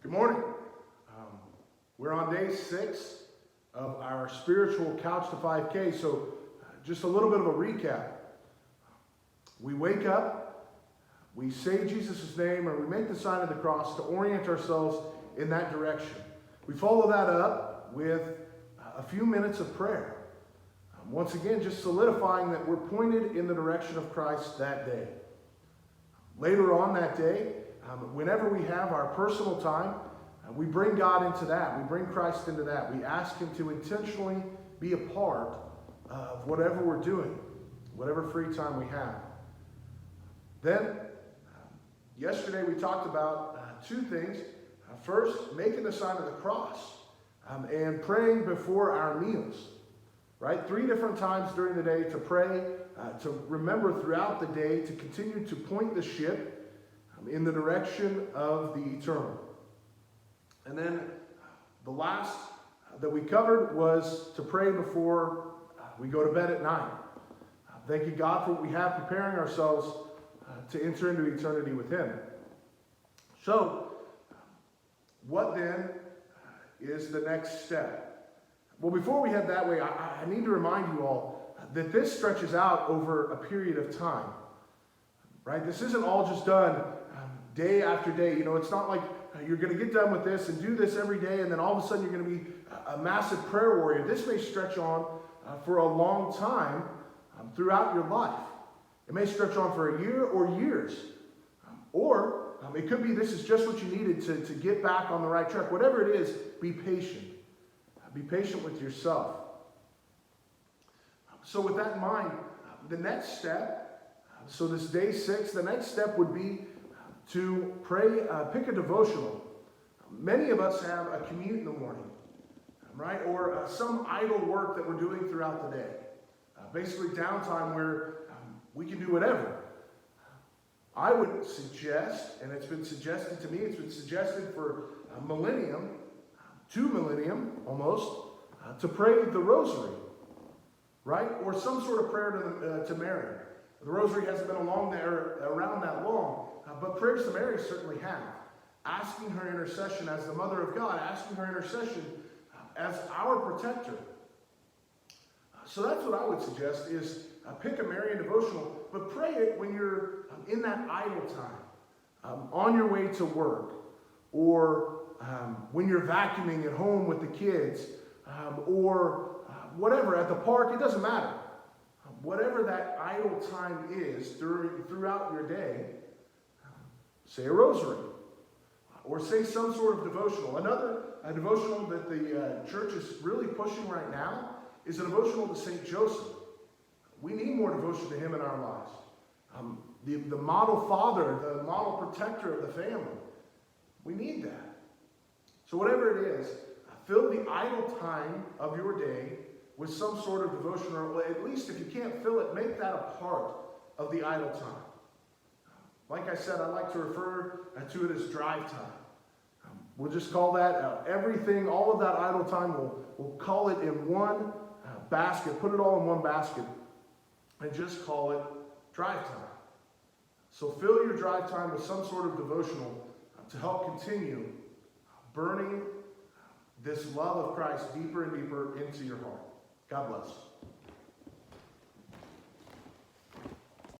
Good morning. We're on day 6 of our spiritual Couch to 5K. So just a little bit of a recap. We wake up, we say Jesus' name, and we make the sign of the cross to orient ourselves in that direction. We follow that up with a few minutes of prayer. Once again, just solidifying that we're pointed in the direction of Christ that day. Later on that day, whenever we have our personal time, we bring God into that. We bring Christ into that. We ask Him to intentionally be a part of whatever we're doing, whatever free time we have. Then, yesterday we talked about two things. First, making the sign of the cross and praying before our meals. Right? 3 different times during the day to pray, to remember throughout the day, to continue to point the ship in the direction of the eternal. And then the last that we covered was to pray before we go to bed at night. Thanking God for what we have, preparing ourselves to enter into eternity with Him. So, what then is the next step? Well, before we head that way, I need to remind you all that this stretches out over a period of time. Right? This isn't all just done day after day. You know, it's not like you're going to get done with this and do this every day, and then all of a sudden you're going to be a massive prayer warrior. This may stretch on for a long time throughout your life. It may stretch on for a year or years. Or it could be this is just what you needed to get back on the right track. Whatever it is, be patient. Be patient with yourself. So with that in mind, the next step, so this day 6, the next step would be to pray, pick a devotional. Many of us have a commute in the morning, right? Or some idle work that we're doing throughout the day. Basically downtime where we can do whatever. I would suggest, and it's been suggested to me, it's been suggested for a millennium, 2 millennium almost, to pray the rosary, right? Or some sort of prayer to Mary. The rosary hasn't been around that long, but prayers to Mary certainly have. Asking her intercession as the Mother of God, asking her intercession as our protector. So that's what I would suggest is pick a Marian devotional, but pray it when you're in that idle time, on your way to work, or when you're vacuuming at home with the kids, or whatever, at the park, it doesn't matter. Whatever that idle time is throughout your day, say a rosary, or say some sort of devotional. Another devotional that the church is really pushing right now is a devotional to St. Joseph. We need more devotion to him in our lives. The model father, the model protector of the family. We need that. So whatever it is, fill the idle time of your day with some sort of devotion, or at least if you can't fill it, make that a part of the idle time. Like I said, I like to refer to it as drive time. We'll just call that everything, all of that idle time, we'll call it in one basket, put it all in one basket, and just call it drive time. So fill your drive time with some sort of devotional to help continue burning this love of Christ deeper and deeper into your heart. God bless.